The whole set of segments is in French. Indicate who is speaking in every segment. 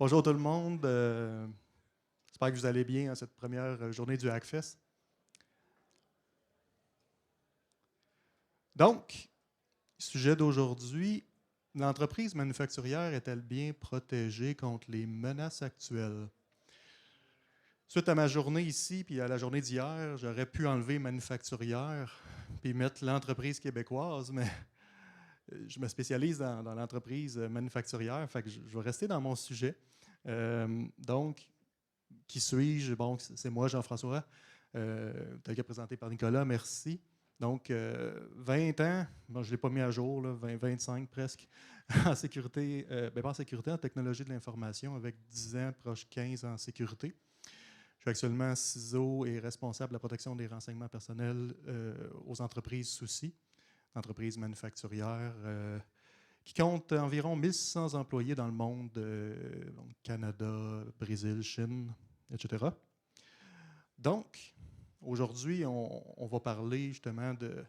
Speaker 1: Bonjour tout le monde. J'espère que vous allez bien en cette première journée du Hackfest. Donc, sujet d'aujourd'hui, l'entreprise manufacturière est-elle bien protégée contre les menaces actuelles? Suite à ma journée ici, puis à la journée d'hier, j'aurais pu enlever manufacturière, puis mettre l'entreprise québécoise, mais je me spécialise dans l'entreprise manufacturière, fait que je vais rester dans mon sujet. Donc, qui suis-je? Bon, c'est moi, Jean-François, tel que présenté par Nicolas, merci. Donc, 20 ans, bon, je ne l'ai pas mis à jour, là, 20, 25 presque, en sécurité, pas en sécurité, en technologie de l'information, avec 10 ans, proche 15 en sécurité. Je suis actuellement CISO et responsable de la protection des renseignements personnels aux entreprises soucis, entreprises manufacturières, qui compte environ 1600 employés dans le monde, donc Canada, Brésil, Chine, etc. Donc, aujourd'hui, on va parler justement de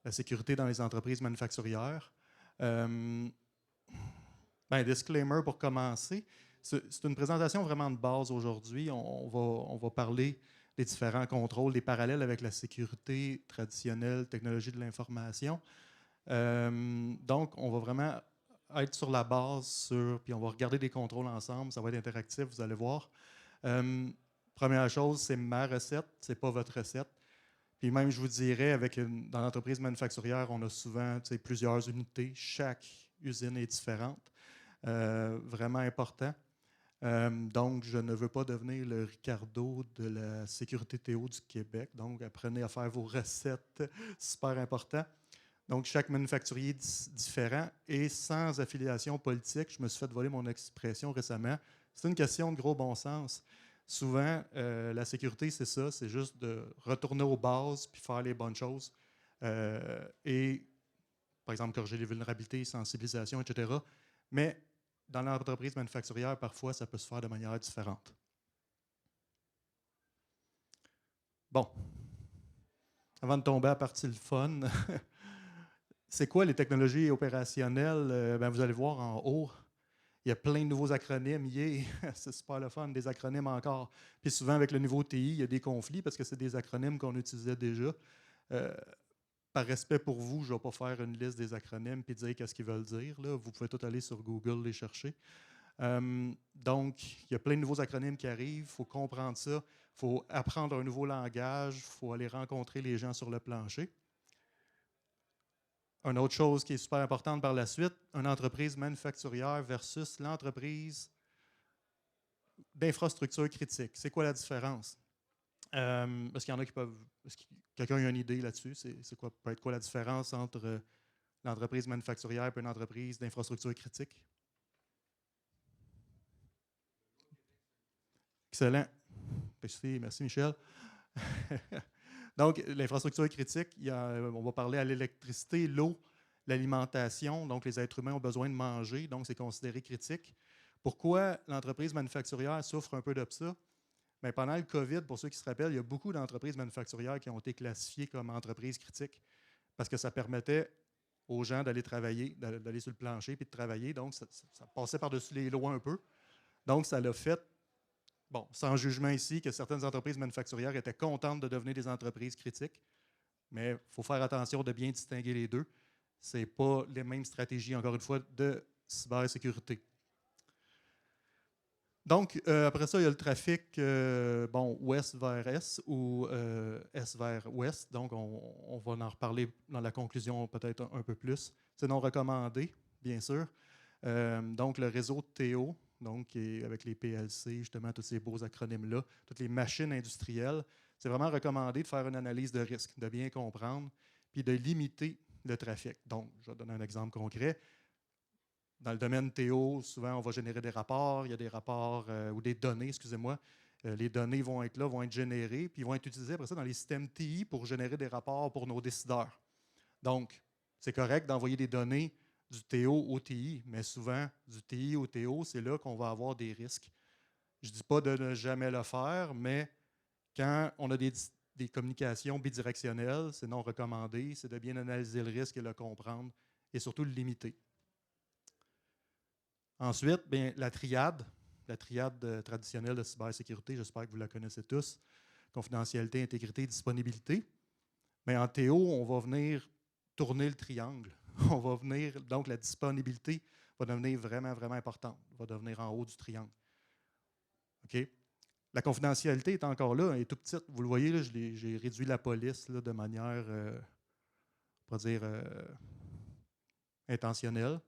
Speaker 1: la sécurité dans les entreprises manufacturières. Disclaimer pour commencer, c'est une présentation vraiment de base aujourd'hui. On va parler des différents contrôles, des parallèles avec la sécurité traditionnelle, technologie de l'information. Donc, on va vraiment être sur la base, puis on va regarder des contrôles ensemble. Ça va être interactif, vous allez voir. Première chose, c'est ma recette, c'est pas votre recette. Puis même, je vous dirais, dans l'entreprise manufacturière, on a souvent plusieurs unités. Chaque usine est différente. Vraiment important. Donc, je ne veux pas devenir le Ricardo de la sécurité Théo du Québec. Donc, apprenez à faire vos recettes, super important. Donc, chaque manufacturier est différent et sans affiliation politique. Je me suis fait voler mon expression récemment. C'est une question de gros bon sens. Souvent, la sécurité, c'est ça, c'est juste de retourner aux bases puis faire les bonnes choses. Et, par exemple, corriger les vulnérabilités, sensibilisation, etc. Mais dans l'entreprise manufacturière, parfois, ça peut se faire de manière différente. Bon, avant de tomber à partir le fun, c'est quoi les technologies opérationnelles? Vous allez voir en haut, il y a plein de nouveaux acronymes. Yeah, c'est super le fun, des acronymes encore. Puis souvent, avec le niveau TI, il y a des conflits parce que c'est des acronymes qu'on utilisait déjà. Euh, Par respect pour vous, je ne vais pas faire une liste des acronymes et dire qu'est-ce qu'ils veulent dire. Là. Vous pouvez tout aller sur Google les chercher. Donc, il y a plein de nouveaux acronymes qui arrivent. Il faut comprendre ça. Il faut apprendre un nouveau langage. Il faut aller rencontrer les gens sur le plancher. Une autre chose qui est super importante par la suite, une entreprise manufacturière versus l'entreprise d'infrastructure critique. C'est quoi la différence? Est-ce qu'il y en a qui peuvent. Est-ce que quelqu'un a une idée là-dessus? C'est quoi, peut être quoi la différence entre l'entreprise manufacturière et une entreprise d'infrastructure critique? Excellent. Merci Michel. Donc, l'infrastructure critique, on va parler à l'électricité, l'eau, l'alimentation. Donc, les êtres humains ont besoin de manger, donc c'est considéré critique. Pourquoi l'entreprise manufacturière souffre un peu de ça? Bien, pendant le COVID, pour ceux qui se rappellent, il y a beaucoup d'entreprises manufacturières qui ont été classifiées comme entreprises critiques parce que ça permettait aux gens d'aller travailler, d'aller sur le plancher puis de travailler. Donc, ça passait par-dessus les lois un peu. Donc, ça l'a fait, bon, sans jugement ici, que certaines entreprises manufacturières étaient contentes de devenir des entreprises critiques. Mais il faut faire attention de bien distinguer les deux. Ce n'est pas les mêmes stratégies, encore une fois, de cybersécurité. Donc, après ça, il y a le trafic ouest vers est ou est vers ouest. Donc, on va en reparler dans la conclusion peut-être un peu plus. C'est non recommandé, bien sûr. Donc, le réseau Théo, donc, avec les PLC, justement, tous ces beaux acronymes-là, toutes les machines industrielles, c'est vraiment recommandé de faire une analyse de risque, de bien comprendre, puis de limiter le trafic. Donc, je vais donner un exemple concret. Dans le domaine Théo, souvent, on va générer des rapports. Il y a des rapports ou des données, excusez-moi. Les données vont être là, vont être générées, puis vont être utilisées après ça dans les systèmes TI pour générer des rapports pour nos décideurs. Donc, c'est correct d'envoyer des données du Théo au TI, mais souvent, du TI au Théo, c'est là qu'on va avoir des risques. Je ne dis pas de ne jamais le faire, mais quand on a des communications bidirectionnelles, c'est non recommandé, c'est de bien analyser le risque et le comprendre et surtout le limiter. Ensuite, bien, la triade traditionnelle de cybersécurité, j'espère que vous la connaissez tous, confidentialité, intégrité, disponibilité. Mais en Théo, on va venir tourner le triangle. On va venir, donc la disponibilité va devenir vraiment, vraiment importante, va devenir en haut du triangle. OK? La confidentialité est encore là, elle est tout petite. Vous le voyez, là, j'ai réduit la police là, de manière, on va dire, intentionnelle.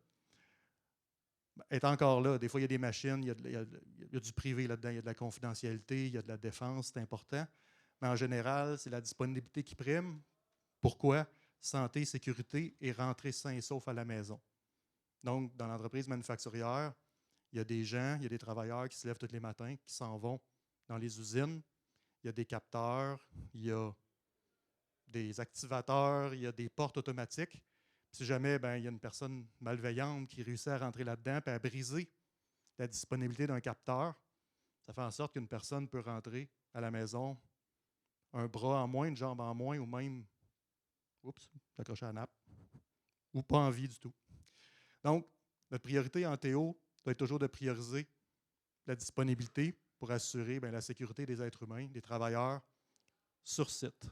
Speaker 1: Elle est encore là. Des fois, il y a des machines, il y a du privé là-dedans, il y a de la confidentialité, il y a de la défense, c'est important. Mais en général, c'est la disponibilité qui prime. Pourquoi? Santé, sécurité et rentrer sain et sauf à la maison. Donc, dans l'entreprise manufacturière, il y a des gens, il y a des travailleurs qui se lèvent tous les matins, qui s'en vont dans les usines. Il y a des capteurs, il y a des activateurs, il y a des portes automatiques. Puis si jamais il y a une personne malveillante qui réussit à rentrer là-dedans et à briser la disponibilité d'un capteur, ça fait en sorte qu'une personne peut rentrer à la maison, un bras en moins, une jambe en moins, ou même, oups, s'accrocher à la nappe, ou pas en vie du tout. Donc, notre priorité en Théo doit être toujours de prioriser la disponibilité pour assurer la sécurité des êtres humains, des travailleurs, sur site.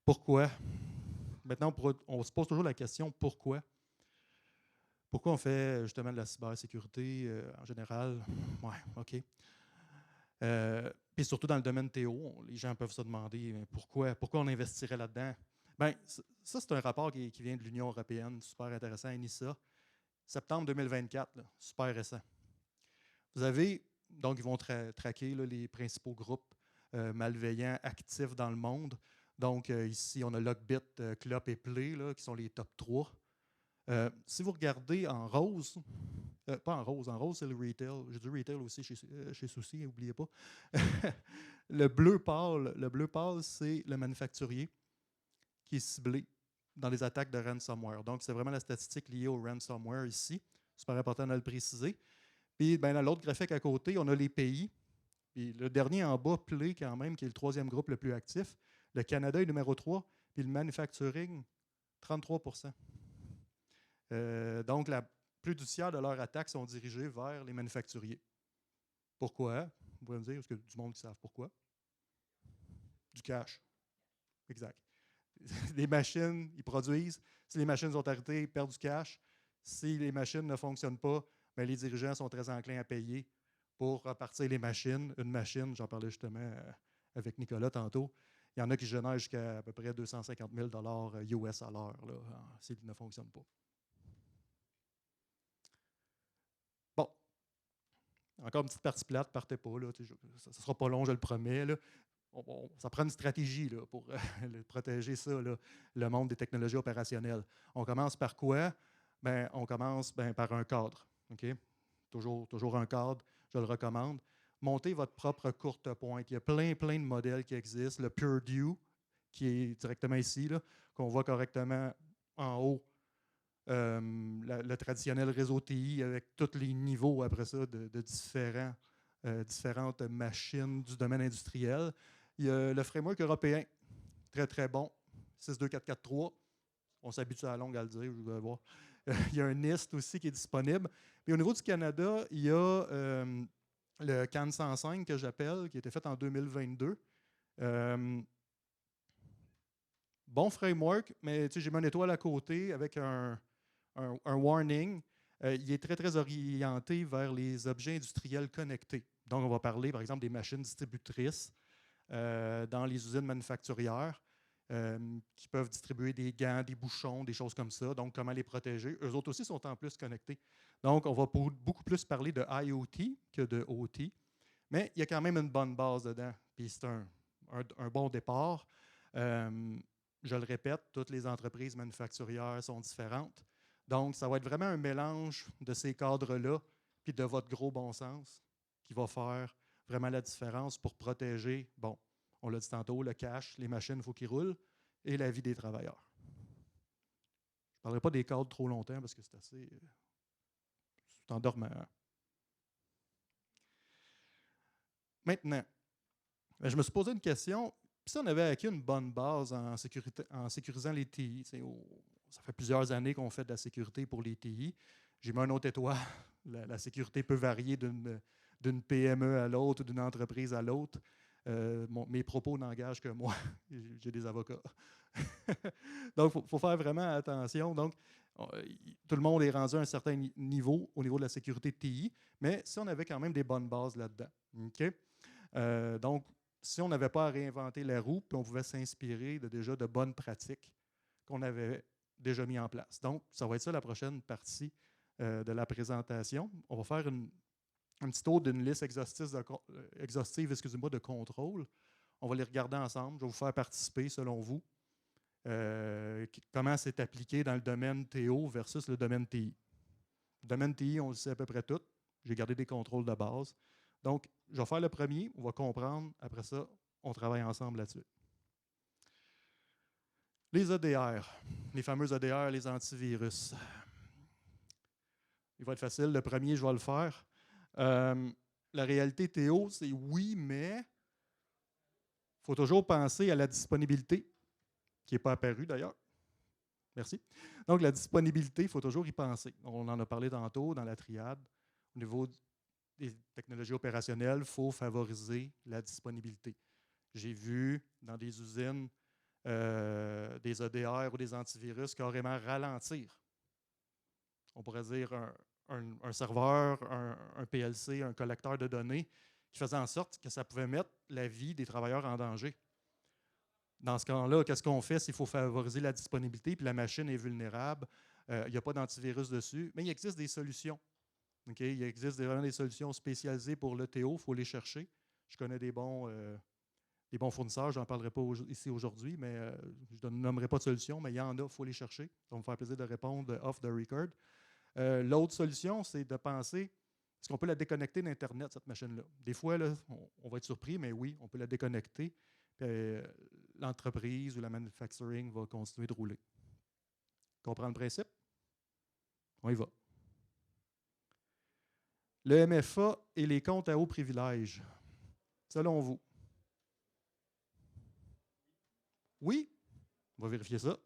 Speaker 1: Pourquoi? Maintenant, on se pose toujours la question pourquoi? Pourquoi on fait justement de la cybersécurité en général? Ouais, OK. Puis surtout dans le domaine Théo, les gens peuvent se demander pourquoi on investirait là-dedans. Bien, ça, c'est un rapport qui vient de l'Union européenne, super intéressant, ENISA, septembre 2024, là, super récent. Vous avez, donc ils vont traquer là, les principaux groupes malveillants actifs dans le monde. Donc ici, on a Lockbit, Clop et Play, là, qui sont les top 3. Si vous regardez en rose, pas en rose c'est le retail. J'ai du retail aussi chez Souci, n'oubliez pas. Le bleu pâle, c'est le manufacturier qui est ciblé dans les attaques de ransomware. Donc, c'est vraiment la statistique liée au ransomware ici. Super important de le préciser. Puis, dans l'autre graphique à côté, on a les pays. Puis le dernier en bas, Play, quand même, qui est le troisième groupe le plus actif. Le Canada est numéro 3, puis le manufacturing, 33 donc, plus du tiers de leurs attaques sont dirigées vers les manufacturiers. Pourquoi? Vous pouvez me dire, parce que du monde qui savent pourquoi. Du cash. Exact. Les machines, ils produisent. Si les machines sont arrêtées, ils perdent du cash. Si les machines ne fonctionnent pas, bien, les dirigeants sont très enclins à payer pour repartir les machines. Une machine, j'en parlais justement avec Nicolas tantôt, il y en a qui génèrent jusqu'à à peu près 250 000 US à l'heure s'ils ne fonctionnent pas. Bon. Encore une petite partie plate, partez pas. Là, ça ne sera pas long, je le promets. Là. Ça prend une stratégie là, pour protéger ça, là, le monde des technologies opérationnelles. On commence par quoi? On commence par un cadre. Okay? Toujours un cadre, je le recommande. Montez votre propre courte pointe. Il y a plein de modèles qui existent. Le Purdue, qui est directement ici, qu'on voit correctement en haut. Le traditionnel réseau TI avec tous les niveaux après ça de différentes machines du domaine industriel. Il y a le framework européen, très bon, 62443. On s'habitue à la longue à le dire, vous allez voir. Il y a un NIST aussi qui est disponible. Puis au niveau du Canada, il y a le CAN 105 que j'appelle, qui a été fait en 2022. Bon framework, mais j'ai mis une étoile à côté avec un warning. Il est très orienté vers les objets industriels connectés. Donc, on va parler, par exemple, des machines distributrices dans les usines manufacturières qui peuvent distribuer des gants, des bouchons, des choses comme ça. Donc, comment les protéger. Eux autres aussi sont en plus connectés. Donc, on va beaucoup plus parler de IoT que de OT. Mais il y a quand même une bonne base dedans. Puis, c'est un bon départ. Je le répète, toutes les entreprises manufacturières sont différentes. Donc, ça va être vraiment un mélange de ces cadres-là puis de votre gros bon sens qui va faire vraiment la différence pour protéger, bon, on l'a dit tantôt, le cash, les machines, il faut qu'ils roulent, et la vie des travailleurs. Je ne parlerai pas des cadres trop longtemps parce que c'est assez... c'est endormant. Maintenant, je me suis posé une question. Puis si on avait acquis une bonne base en sécurisant les TI, ça fait plusieurs années qu'on fait de la sécurité pour les TI. J'ai mis un autre étoile. La sécurité peut varier d'une PME à l'autre ou d'une entreprise à l'autre. Mes propos n'engagent que moi. J'ai des avocats. Donc, il faut faire vraiment attention. Donc, tout le monde est rendu à un certain niveau au niveau de la sécurité de TI, mais si on avait quand même des bonnes bases là-dedans. OK? Donc, si on n'avait pas à réinventer la roue, puis on pouvait s'inspirer déjà de bonnes pratiques qu'on avait déjà mis en place. Donc, ça va être ça la prochaine partie de la présentation. On va faire un petit tour d'une liste exhaustive de contrôles. On va les regarder ensemble. Je vais vous faire participer selon vous. Comment c'est appliqué dans le domaine TO versus le domaine TI. Le domaine TI, on le sait à peu près tout. J'ai gardé des contrôles de base. Donc, je vais faire le premier, on va comprendre. Après ça, on travaille ensemble là-dessus. Les EDR, les fameux EDR, les antivirus. Il va être facile. Le premier, je vais le faire. La réalité TO, c'est oui, mais il faut toujours penser à la disponibilité, qui n'est pas apparue d'ailleurs. Merci. Donc, la disponibilité, il faut toujours y penser. On en a parlé tantôt dans la triade. Au niveau des technologies opérationnelles, il faut favoriser la disponibilité. J'ai vu dans des usines des EDR ou des antivirus carrément ralentir. On pourrait dire un serveur, un PLC, un collecteur de données qui faisait en sorte que ça pouvait mettre la vie des travailleurs en danger. Dans ce cas-là, qu'est-ce qu'on fait? C'est qu'il faut favoriser la disponibilité, puis la machine est vulnérable. Il n'y a pas d'antivirus dessus, mais il existe des solutions. Okay? Il existe vraiment des solutions spécialisées pour le TO, il faut les chercher. Je connais des bons fournisseurs, je n'en parlerai pas ici aujourd'hui, mais je ne nommerai pas de solution, mais il y en a, il faut les chercher. Ça va me faire plaisir de répondre off the record. L'autre solution, c'est de penser, est-ce qu'on peut la déconnecter d'Internet, cette machine-là? Des fois, là, on va être surpris, mais oui, on peut la déconnecter. L'entreprise ou la manufacturing va continuer de rouler. Comprends le principe? On y va. Le MFA et les comptes à haut privilège, selon vous? Oui? On va vérifier ça.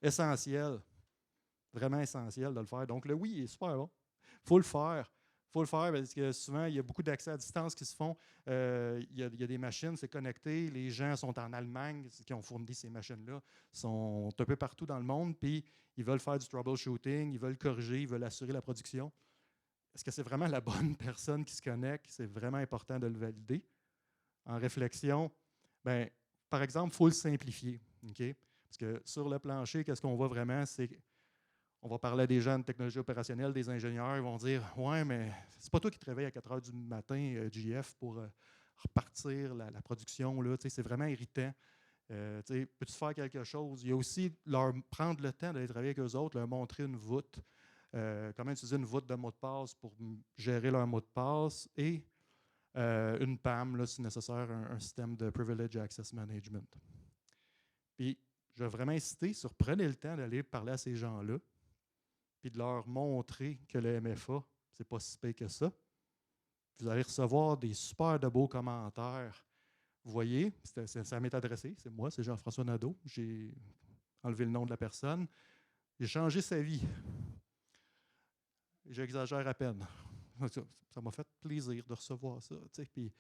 Speaker 1: Essentiel. Vraiment essentiel de le faire. Donc, le oui est super bon. Il faut le faire. Il faut le faire parce que souvent, il y a beaucoup d'accès à distance qui se font. Il y a des machines, c'est connecté. Les gens sont en Allemagne, qui ont fourni ces machines-là, sont un peu partout dans le monde, puis ils veulent faire du troubleshooting, ils veulent corriger, ils veulent assurer la production. Est-ce que c'est vraiment la bonne personne qui se connecte? C'est vraiment important de le valider. En réflexion, bien, par exemple, il faut le simplifier. Okay? Parce que sur le plancher, qu'est-ce qu'on voit vraiment? C'est on va parler à des gens de technologie opérationnelle, des ingénieurs, ils vont dire « Ouais, mais c'est pas toi qui te réveilles à 4 heures du matin, JF, pour repartir la production. Là. C'est vraiment irritant. Peux-tu faire quelque chose? » Il y a aussi leur prendre le temps d'aller travailler avec eux autres, leur montrer une voûte, comment utiliser une voûte de mot de passe pour gérer leur mot de passe et une PAM, là, si nécessaire, un système de Privileged Access Management. Puis, je vais vraiment insister sur prenez le temps d'aller parler à ces gens-là puis de leur montrer que le MFA, c'est pas si pire que ça. Vous allez recevoir des super de beaux commentaires. Vous voyez, ça m'est adressé, c'est moi, c'est Jean-François Nadeau. J'ai enlevé le nom de la personne. J'ai changé sa vie. J'exagère à peine. Ça m'a fait plaisir de recevoir ça. Puis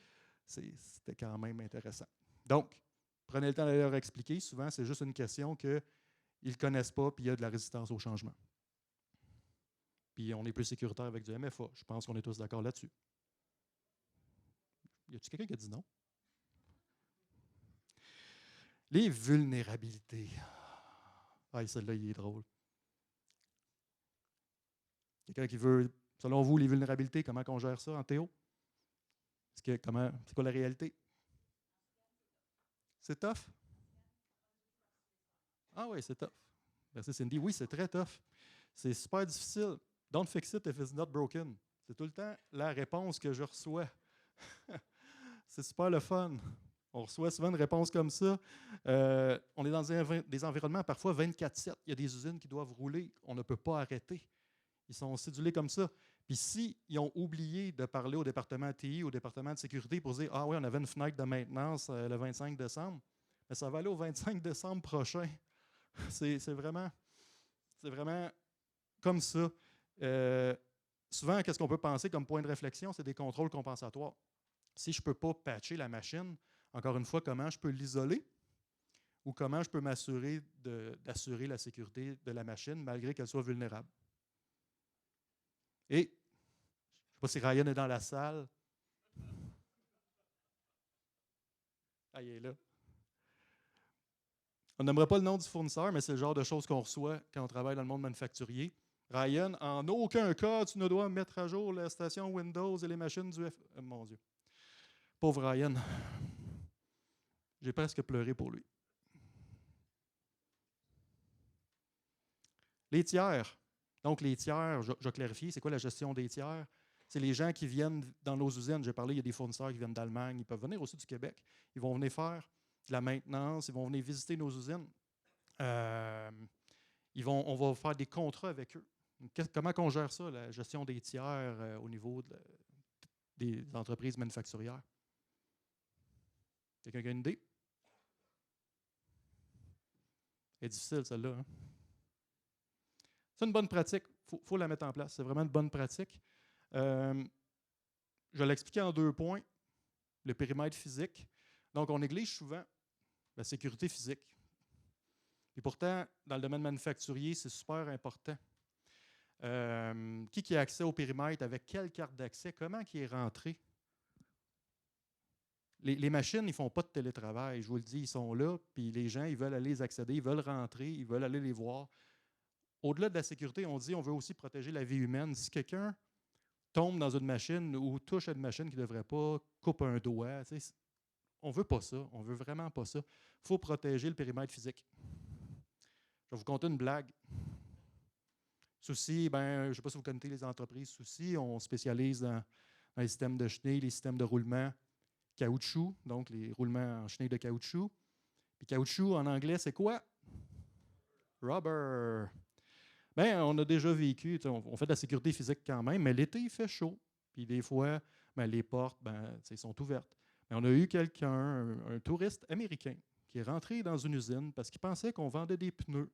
Speaker 1: c'était quand même intéressant. Donc, prenez le temps d'aller leur expliquer. Souvent, c'est juste une question qu'ils ne connaissent pas, puis il y a de la résistance au changement. Puis on est plus sécuritaire avec du MFA. Je pense qu'on est tous d'accord là-dessus. Y a-t-il quelqu'un qui a dit non? Les vulnérabilités. Ah, celle-là, il est drôle. Quelqu'un qui veut, selon vous, les vulnérabilités, comment on gère ça en Théo? C'est quoi la réalité? C'est tough? Ah oui, c'est tough. Merci Cindy. Oui, c'est très tough. C'est super difficile. Don't fix it if it's not broken. C'est tout le temps la réponse que je reçois. C'est super le fun. On reçoit souvent une réponse comme ça. On est dans des environnements parfois 24/7. Il y a des usines qui doivent rouler. On ne peut pas arrêter. Ils sont cédulés comme ça. Puis s'ils ont oublié de parler au département TI, au département de sécurité pour dire « Ah oui, on avait une fenêtre de maintenance le 25 décembre », mais ça va aller au 25 décembre prochain. C'est vraiment... C'est vraiment comme ça. Souvent, qu'est-ce qu'on peut penser comme point de réflexion? C'est des contrôles compensatoires. Si je ne peux pas patcher la machine, encore une fois, comment je peux l'isoler ou comment je peux m'assurer d'assurer la sécurité de la machine malgré qu'elle soit vulnérable. Et, je ne sais pas si Ryan est dans la salle. Ah, il est là. On n'aimerait pas le nom du fournisseur, mais c'est le genre de choses qu'on reçoit quand on travaille dans le monde manufacturier. Ryan, en aucun cas, tu ne dois mettre à jour la station Windows et les machines du F. Mon Dieu. Pauvre Ryan. J'ai presque pleuré pour lui. Les tiers. Donc, les tiers, je vais clarifier, c'est quoi la gestion des tiers? C'est les gens qui viennent dans nos usines. J'ai parlé, il y a des fournisseurs qui viennent d'Allemagne, ils peuvent venir aussi du Québec. Ils vont venir faire de la maintenance, ils vont venir visiter nos usines. On va faire des contrats avec eux. Comment on gère ça, la gestion des tiers au niveau des entreprises manufacturières? Quelqu'un qui a une idée? C'est difficile, celle-là. Hein? C'est une bonne pratique. Il faut la mettre en place. C'est vraiment une bonne pratique. Je vais l'expliquer en 2 points. Le périmètre physique. Donc, on néglige souvent la sécurité physique. Et pourtant, dans le domaine manufacturier, c'est super important. Qui a accès au périmètre, avec quelle carte d'accès, comment qui est rentré? Les machines, ils ne font pas de télétravail, je vous le dis, ils sont là, puis les gens, ils veulent aller les accéder, ils veulent rentrer, ils veulent aller les voir. Au-delà de la sécurité, on dit on veut aussi protéger la vie humaine. Si quelqu'un tombe dans une machine ou touche à une machine qui ne devrait pas, coupe un doigt, on ne veut pas ça, on ne veut vraiment pas ça. Il faut protéger le périmètre physique. Je vais vous conter une blague. Souci, je ne sais pas si vous connaissez les entreprises Souci, on spécialise dans les systèmes de chenilles, les systèmes de roulement caoutchouc, donc les roulements en chenilles de caoutchouc. Puis caoutchouc en anglais, c'est quoi? Rubber. On a déjà vécu, on fait de la sécurité physique quand même, mais l'été, il fait chaud. Puis des fois, les portes sont ouvertes. Mais on a eu quelqu'un, un touriste américain, qui est rentré dans une usine parce qu'il pensait qu'on vendait des pneus.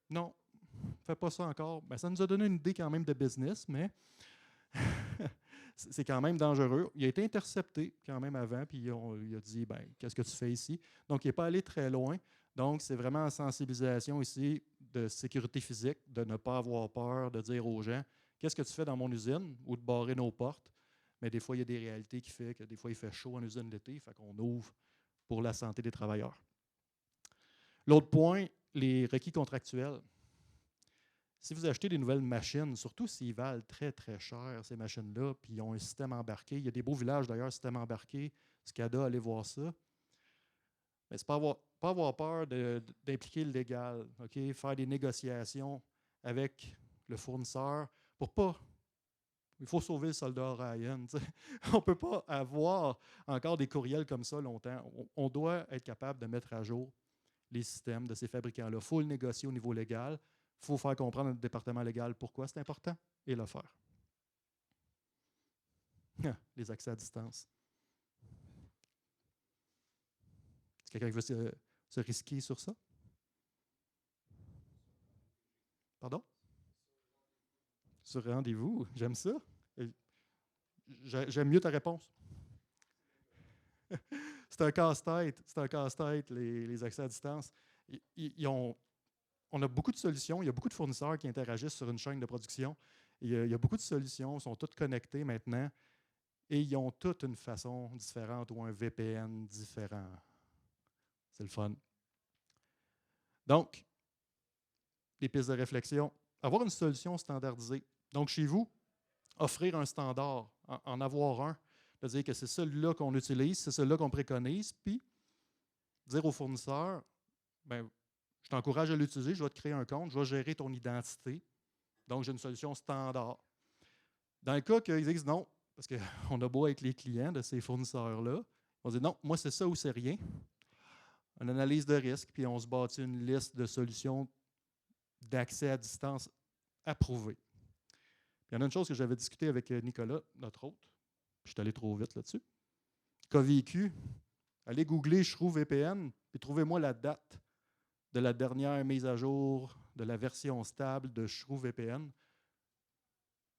Speaker 1: Non, ne fait pas ça encore. Ça nous a donné une idée quand même de business, mais c'est quand même dangereux. Il a été intercepté quand même avant, puis il a dit qu'est-ce que tu fais ici? Donc, il n'est pas allé très loin. Donc, c'est vraiment en sensibilisation ici de sécurité physique, de ne pas avoir peur, de dire aux gens qu'est-ce que tu fais dans mon usine ou de barrer nos portes. Mais des fois, il y a des réalités qui font que des fois, il fait chaud en usine l'été, fait qu'on ouvre pour la santé des travailleurs. L'autre point, les requis contractuels. Si vous achetez des nouvelles machines, surtout s'ils valent très, très cher, ces machines-là, puis ils ont un système embarqué, il y a des beaux villages d'ailleurs, système embarqué, SCADA, allez voir ça. Mais c'est pas avoir peur d'impliquer le légal, okay? Faire des négociations avec le fournisseur pour pas. Il faut sauver le soldat Ryan. T'sais. On ne peut pas avoir encore des courriels comme ça longtemps. On doit être capable de mettre à jour les systèmes de ces fabricants-là. Il faut le négocier au niveau légal. Il faut faire comprendre à notre département légal pourquoi c'est important et le faire. Les accès à distance. Est-ce que quelqu'un veut se risquer sur ça? Pardon? Sur rendez-vous, j'aime ça. J'aime mieux ta réponse. C'est un casse-tête, les accès à distance. On a beaucoup de solutions, il y a beaucoup de fournisseurs qui interagissent sur une chaîne de production. Il y a beaucoup de solutions, ils sont toutes connectées maintenant et ils ont toutes une façon différente ou un VPN différent. C'est le fun. Donc, les pistes de réflexion. Avoir une solution standardisée. Donc, chez vous, offrir un standard, en avoir un, de dire que c'est celui-là qu'on utilise, c'est celui-là qu'on préconise, puis dire au fournisseur, je t'encourage à l'utiliser, je vais te créer un compte, je vais gérer ton identité. Donc, j'ai une solution standard. Dans le cas qu'ils disent non, parce qu'on a beau être les clients de ces fournisseurs-là, on dit non, moi, c'est ça ou c'est rien. Une analyse de risque, puis on se bâtit une liste de solutions d'accès à distance approuvées. Puis il y en a une chose que j'avais discuté avec Nicolas, notre hôte, puis je suis allé trop vite là-dessus, qu'a vécu. Allez googler Shrew VPN, puis trouvez-moi la date de la dernière mise à jour de la version stable de ShrewVPN.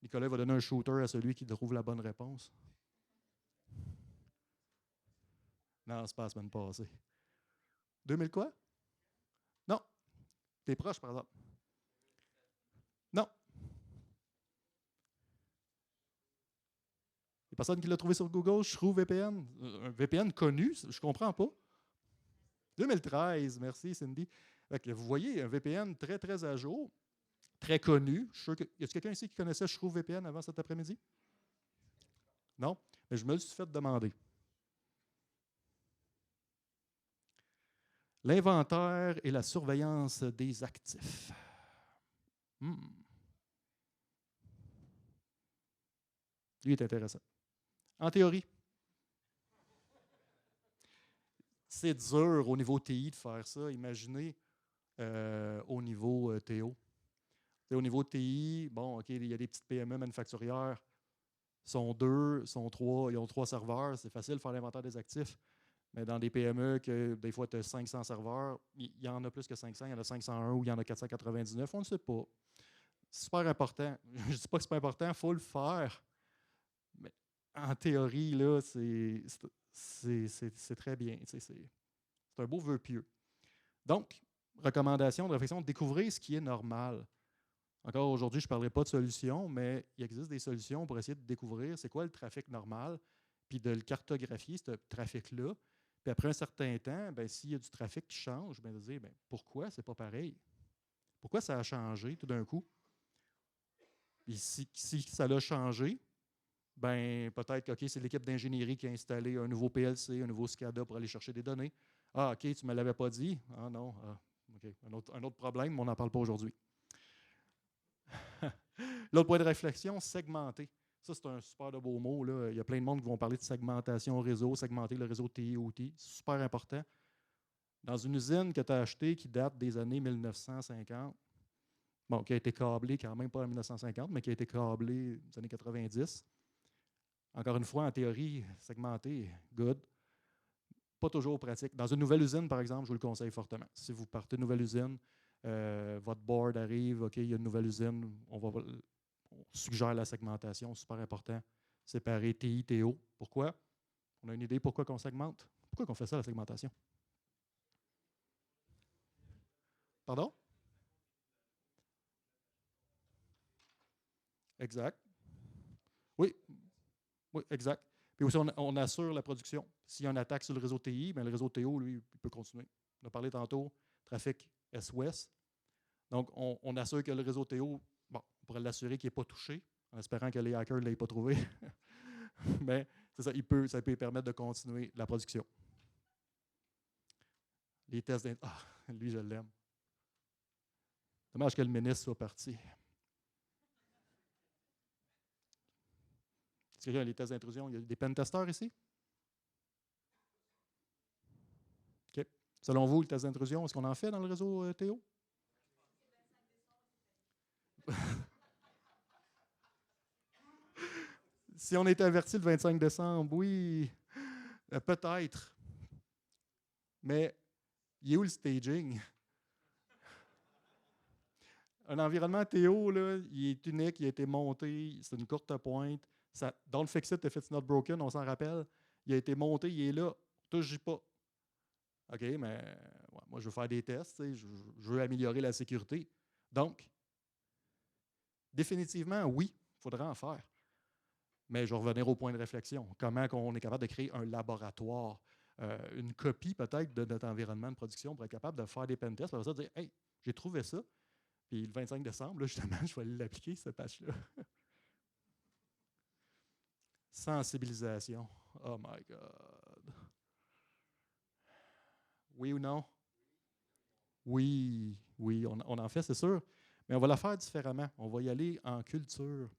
Speaker 1: Nicolas va donner un shooter à celui qui trouve la bonne réponse. Non, c'est pas la semaine passée. 2000 quoi? Non. T'es proche, par exemple. Non. Il y a personne qui l'a trouvé sur Google, ShrewVPN. Un VPN connu, je comprends pas. 2013, merci Cindy. Vous voyez, un VPN très, très à jour, très connu. Je suis sûr que, y a quelqu'un ici qui connaissait ShrewVPN avant cet après-midi? Non? Mais je me le suis fait demander. L'inventaire et la surveillance des actifs. Lui est intéressant. En théorie, c'est dur au niveau TI de faire ça. Imaginez au niveau TO. Au niveau TI, bon, OK, il y a des petites PME manufacturières, sont 2, sont 3, ils ont 3 serveurs, c'est facile de faire l'inventaire des actifs. Mais dans des PME, que des fois, tu as 500 serveurs, il y en a plus que 500, il y en a 501 ou il y en a 499, on ne sait pas. C'est super important. Je ne dis pas que c'est pas important, il faut le faire. Mais en théorie, là, c'est très bien. C'est un beau vœu pieux. Donc, recommandation de réflexion, découvrir ce qui est normal. Encore aujourd'hui, je ne parlerai pas de solutions, mais il existe des solutions pour essayer de découvrir c'est quoi le trafic normal, puis de le cartographier, ce trafic-là. Puis après un certain temps, s'il y a du trafic qui change, de dire pourquoi c'est pas pareil? Pourquoi ça a changé tout d'un coup? Puis si ça l'a changé, peut-être que c'est l'équipe d'ingénierie qui a installé un nouveau PLC, un nouveau SCADA pour aller chercher des données. Ah, OK, tu ne me l'avais pas dit. Ah non, OK, un autre problème, mais on n'en parle pas aujourd'hui. L'autre point de réflexion, segmenter. Ça, c'est un super de beau mot. Là. Il y a plein de monde qui vont parler de segmentation réseau, segmenter le réseau TI-OT. C'est super important. Dans une usine que tu as achetée qui date des années 1950, bon, qui a été câblée quand même pas en 1950, mais qui a été câblée des années 90. Encore une fois, en théorie, segmenter, good. Pas toujours pratique. Dans une nouvelle usine, par exemple, je vous le conseille fortement. Si vous partez d'une nouvelle usine, votre board arrive, OK, il y a une nouvelle usine, on suggère la segmentation, super important. Séparer TI, TO. Pourquoi? On a une idée pourquoi on segmente? Pourquoi on fait ça, la segmentation? Pardon? Exact. Oui, oui, exact. Puis aussi, on assure la production. S'il y a une attaque sur le réseau TI, le réseau TO, lui, il peut continuer. On a parlé tantôt, trafic Est-Ouest. Donc, on assure que le réseau TO, bon, on pourrait l'assurer qu'il n'est pas touché, en espérant que les hackers ne l'aient pas trouvé. Mais c'est ça, ça peut permettre de continuer la production. Les tests d'intrusion. Ah, lui, je l'aime. Dommage que le ministre soit parti. Est-ce qu'il y a les tests d'intrusion? Il y a des pentesters ici? OK. Selon vous, le test d'intrusion, est-ce qu'on en fait dans le réseau TO? Si on était averti le 25 décembre, oui, peut-être. Mais il est où le staging? Un environnement TO, là, il est unique, il a été monté, c'est une courte pointe. Ça, don't fix it if it's not broken, on s'en rappelle. Il a été monté, il est là, touche pas. OK, mais moi, je veux faire des tests, je veux améliorer la sécurité. Donc, définitivement, oui, il faudra en faire. Mais je vais revenir au point de réflexion. Comment on est capable de créer un laboratoire, une copie peut-être de notre environnement de production pour être capable de faire des pen tests, pour ça dire, hey, j'ai trouvé ça. Puis le 25 décembre, là, justement, je vais aller l'appliquer, ce patch-là. Sensibilisation. Oh my God. Oui ou non? Oui, oui, on en fait, c'est sûr. Mais on va la faire différemment. On va y aller en culture.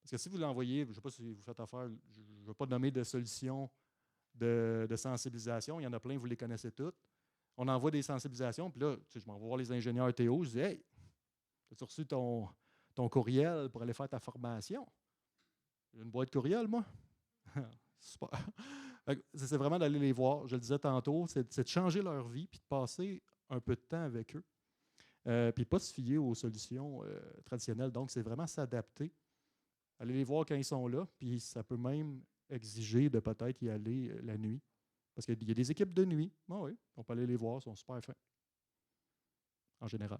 Speaker 1: Parce que si vous l'envoyez, je ne sais pas si vous faites affaire, je ne veux pas nommer de solutions de sensibilisation. Il y en a plein, vous les connaissez toutes. On envoie des sensibilisations, puis là, je m'en vais voir les ingénieurs Théo, je dis, hey, as-tu reçu ton courriel pour aller faire ta formation? J'ai une boîte courriel, moi. Super. C'est vraiment d'aller les voir. Je le disais tantôt, c'est de changer leur vie puis de passer un peu de temps avec eux.
Speaker 2: puis pas se fier aux solutions traditionnelles. Donc, c'est vraiment s'adapter. Allez les voir quand ils sont là, puis ça peut même exiger de peut-être y aller la nuit. Parce qu'il y a des équipes de nuit. Oui, on peut aller les voir, ils sont super fins, en général.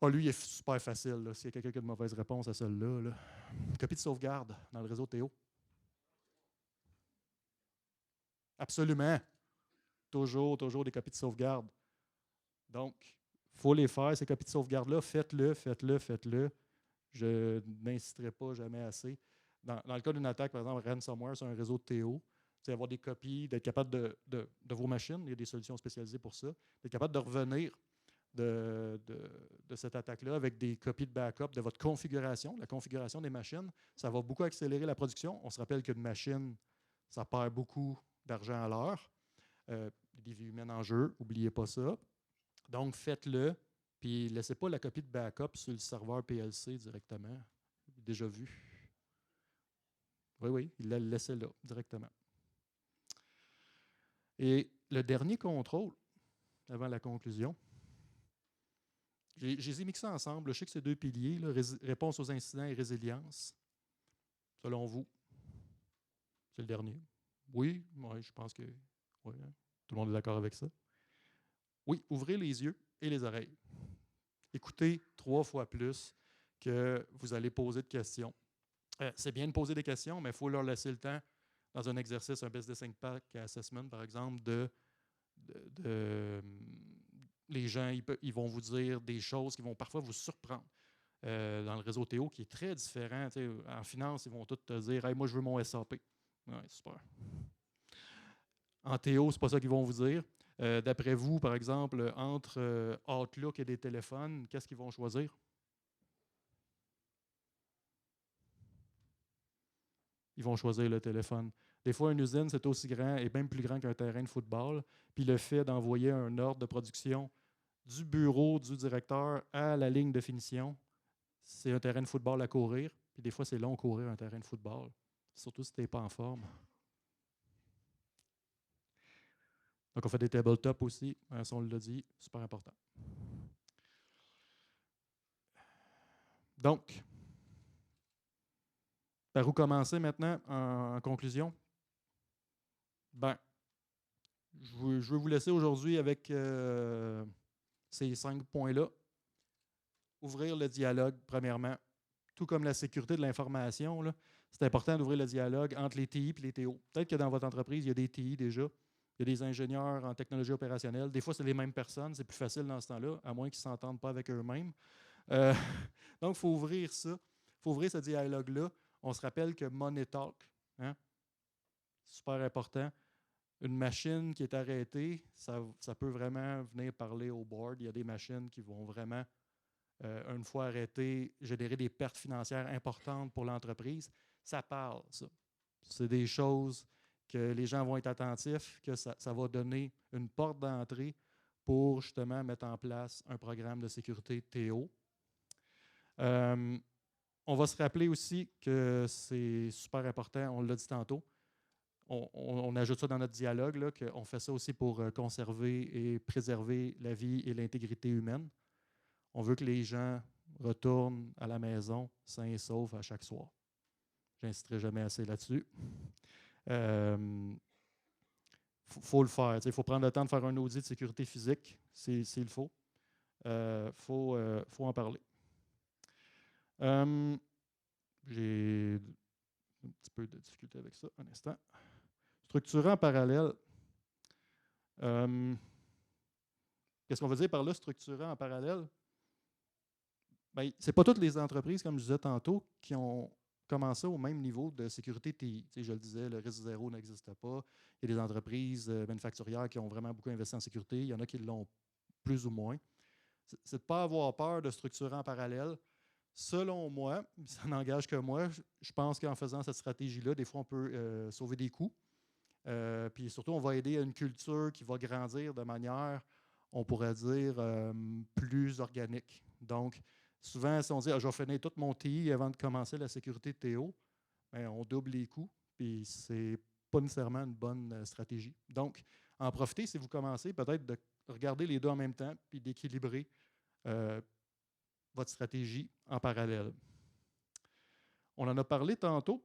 Speaker 2: Lui, il est super facile. S'il y a quelqu'un qui a de mauvaise réponse à celle-là, copie de sauvegarde dans le réseau Théo. Absolument. Toujours des copies de sauvegarde. Donc, il faut les faire, ces copies de sauvegarde-là. Faites-le. Je n'insisterai pas jamais assez. Dans le cas d'une attaque, par exemple, ransomware sur un réseau de TO, vous allez avoir des copies, d'être capable de vos machines, il y a des solutions spécialisées pour ça, d'être capable de revenir de cette attaque-là avec des copies de backup de votre configuration, la configuration des machines. Ça va beaucoup accélérer la production. On se rappelle qu'une machine, ça perd beaucoup d'argent à l'heure. Des vies humaines en jeu, n'oubliez pas ça. Donc, faites-le, puis laissez pas la copie de backup sur le serveur PLC directement. Déjà vu. Oui, laissez-la directement. Et le dernier contrôle, avant la conclusion, je les ai mixés ensemble. Je sais que c'est deux piliers, là, réponse aux incidents et résilience. Selon vous, c'est le dernier. Oui, je pense que oui, hein, tout le monde est d'accord avec ça. Oui, ouvrez les yeux et les oreilles. Écoutez 3 fois plus que vous allez poser de questions. C'est bien de poser des questions, mais il faut leur laisser le temps dans un exercice, un Business Impact Assessment, par exemple, les gens ils vont vous dire des choses qui vont parfois vous surprendre. Dans le réseau Théo, qui est très différent. En finance, ils vont tous te dire hey, moi, je veux mon SAP. Ouais, super. En Théo, ce n'est pas ça qu'ils vont vous dire. D'après vous, par exemple, entre Outlook et des téléphones, qu'est-ce qu'ils vont choisir? Ils vont choisir le téléphone. Des fois, une usine, c'est aussi grand et même plus grand qu'un terrain de football. Puis le fait d'envoyer un ordre de production du bureau du directeur à la ligne de finition, c'est un terrain de football à courir. Puis des fois, c'est long à courir un terrain de football, surtout si tu n'es pas en forme. Donc, on fait des tabletops aussi, ça on l'a dit, super important. Donc, par où commencer maintenant en conclusion? Ben, je vais vous laisser aujourd'hui avec ces 5 points-là. Ouvrir le dialogue, premièrement. Tout comme la sécurité de l'information, c'est important d'ouvrir le dialogue entre les TI et les TO. Peut-être que dans votre entreprise, il y a des TI déjà, il y a des ingénieurs en technologie opérationnelle. Des fois, c'est les mêmes personnes, c'est plus facile dans ce temps-là, à moins qu'ils ne s'entendent pas avec eux-mêmes. Donc, il faut ouvrir ça. Il faut ouvrir ce dialogue-là. On se rappelle que Money Talk, hein, super important. Une machine qui est arrêtée, ça peut vraiment venir parler au board. Il y a des machines qui vont vraiment, une fois arrêtées, générer des pertes financières importantes pour l'entreprise. Ça parle, ça. C'est des choses que les gens vont être attentifs, que ça va donner une porte d'entrée pour justement mettre en place un programme de sécurité TO. On va se rappeler aussi que c'est super important, on l'a dit tantôt, on ajoute ça dans notre dialogue, là, qu'on fait ça aussi pour conserver et préserver la vie et l'intégrité humaine. On veut que les gens retournent à la maison sains et saufs à chaque soir. Je n'insisterai jamais assez là-dessus. Faut le faire. Il faut prendre le temps de faire un audit de sécurité physique, s'il le faut. Faut en parler. J'ai un petit peu de difficulté avec ça, un instant. Structurer en parallèle. Qu'est-ce qu'on veut dire par là, structurer en parallèle? Bien, ce n'est pas toutes les entreprises, comme je disais tantôt, qui ont commencé au même niveau de sécurité TI. Je le disais, le risque zéro n'existe pas. Il y a des entreprises manufacturières qui ont vraiment beaucoup investi en sécurité. Il y en a qui l'ont plus ou moins. C'est de ne pas avoir peur de structurer en parallèle. Selon moi, ça n'engage que moi, je pense qu'en faisant cette stratégie-là, des fois, on peut sauver des coûts. Puis surtout, on va aider à une culture qui va grandir de manière, on pourrait dire, plus organique. Donc, souvent, si on dit je vais finir tout mon TI avant de commencer la sécurité de TO, bien, on double les coûts, puis c'est pas nécessairement une bonne stratégie. Donc, en profitez si vous commencez peut-être regarder les deux en même temps, puis d'équilibrer votre stratégie en parallèle. On en a parlé tantôt.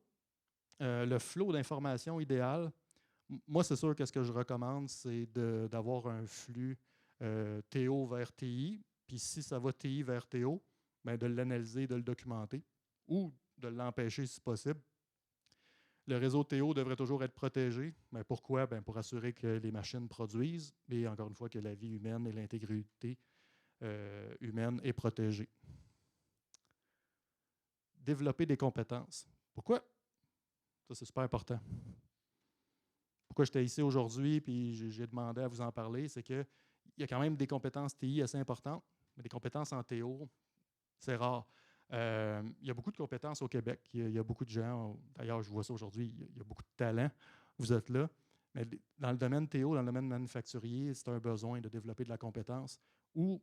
Speaker 2: Le flot d'informations idéal. Moi, c'est sûr que ce que je recommande, c'est d'avoir un flux TO vers TI. Puis si ça va TI vers TO, ben de l'analyser, de le documenter ou de l'empêcher si possible. Le réseau TO devrait toujours être protégé. Mais pourquoi? Ben pour assurer que les machines produisent et encore une fois que la vie humaine et l'intégrité humaine est protégée. Développer des compétences. Pourquoi? Ça, c'est super important. Pourquoi j'étais ici aujourd'hui puis j'ai demandé à vous en parler, c'est qu'il y a quand même des compétences TI assez importantes, mais des compétences en TO, c'est rare. Il y a beaucoup de compétences au Québec. Il y a beaucoup de gens, d'ailleurs, je vois ça aujourd'hui, il y a beaucoup de talent. Vous êtes là. Mais dans le domaine TO, dans le domaine manufacturier, c'est un besoin de développer de la compétence ou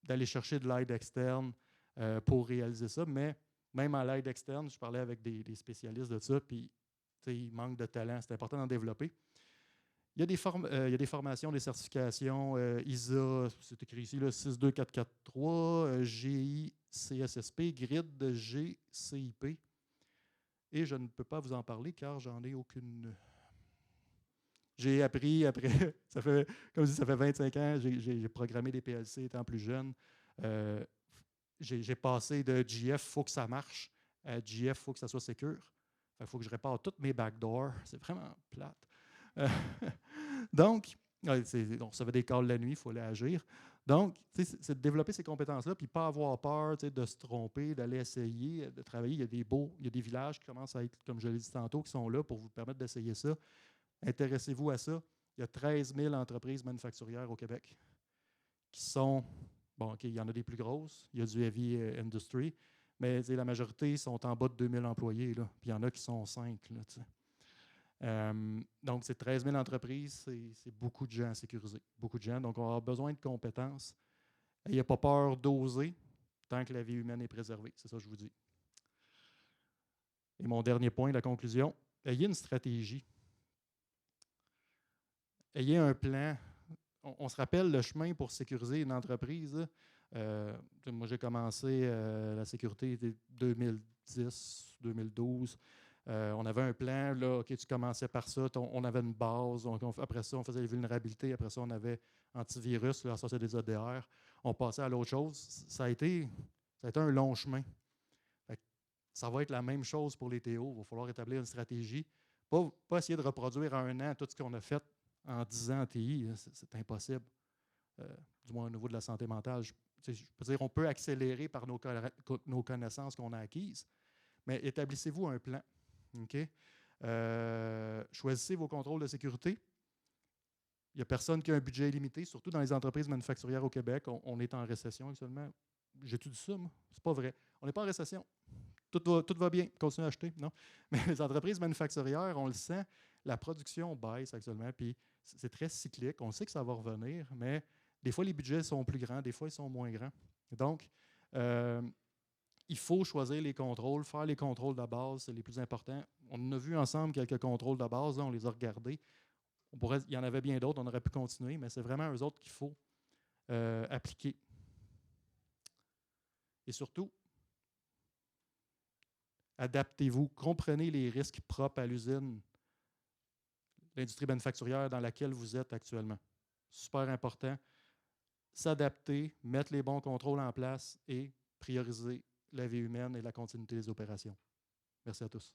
Speaker 2: d'aller chercher de l'aide externe pour réaliser ça. Mais même à l'aide externe, je parlais avec des spécialistes de ça, puis il manque de talent. C'est important d'en développer. Il y a des formations, des certifications ISA, c'est écrit ici, 62443, GI, CSSP, GRID, GCIP. Et je ne peux pas vous en parler car j'en ai aucune. J'ai appris après, comme je dis, ça fait 25 ans, j'ai programmé des PLC étant plus jeune. J'ai passé de GF, il faut que ça marche, à GF, il faut que ça soit sécure. Il faut que je répare toutes mes backdoors. C'est vraiment plate. Donc, on recevait des calls la nuit, il fallait agir. Donc, c'est de développer ces compétences-là, puis pas avoir peur de se tromper, d'aller essayer, de travailler. Il y a des villages qui commencent à être, comme je l'ai dit tantôt, qui sont là pour vous permettre d'essayer ça. Intéressez-vous à ça. Il y a 13 000 entreprises manufacturières au Québec qui sont, bon, OK, il y en a des plus grosses, il y a du heavy industry, mais la majorité sont en bas de 2000 employés, là, puis il y en a qui sont 5. Là, donc, c'est 13 000 entreprises, c'est beaucoup de gens à sécuriser, beaucoup de gens. Donc, on a besoin de compétences. Il n'y a pas peur d'oser tant que la vie humaine est préservée. C'est ça que je vous dis. Et mon dernier point, la conclusion, ayez une stratégie. Ayez un plan. On se rappelle le chemin pour sécuriser une entreprise. Moi, j'ai commencé la sécurité 2010, 2012. On avait un plan, là, OK, tu commençais par ça, on avait une base, après ça, on faisait les vulnérabilités, après ça, on avait antivirus, là, ça, c'est des ADR. On passait à l'autre chose. Ça a été un long chemin. Ça va être la même chose pour les TO. Il va falloir établir une stratégie. Pas essayer de reproduire en un an tout ce qu'on a fait en 10 ans en TI. C'est impossible. Du moins au niveau de la santé mentale. Je peux dire, on peut accélérer par nos connaissances qu'on a acquises, mais établissez-vous un plan. Okay? Choisissez vos contrôles de sécurité. Il n'y a personne qui a un budget illimité, surtout dans les entreprises manufacturières au Québec. On est en récession actuellement. J'étudie ça, moi. C'est pas vrai. On n'est pas en récession. Tout va bien. Continuez à acheter. Non. Mais les entreprises manufacturières, on le sent, la production baisse actuellement, puis c'est très cyclique. On sait que ça va revenir, mais des fois, les budgets sont plus grands, des fois, ils sont moins grands. Donc, il faut choisir les contrôles, faire les contrôles de base, c'est les plus importants. On a vu ensemble quelques contrôles de base, là, on les a regardés. Il y en avait bien d'autres, on aurait pu continuer, mais c'est vraiment eux autres qu'il faut appliquer. Et surtout, adaptez-vous, comprenez les risques propres à l'usine, l'industrie manufacturière dans laquelle vous êtes actuellement. Super important. S'adapter, mettre les bons contrôles en place et prioriser la vie humaine et la continuité des opérations. Merci à tous.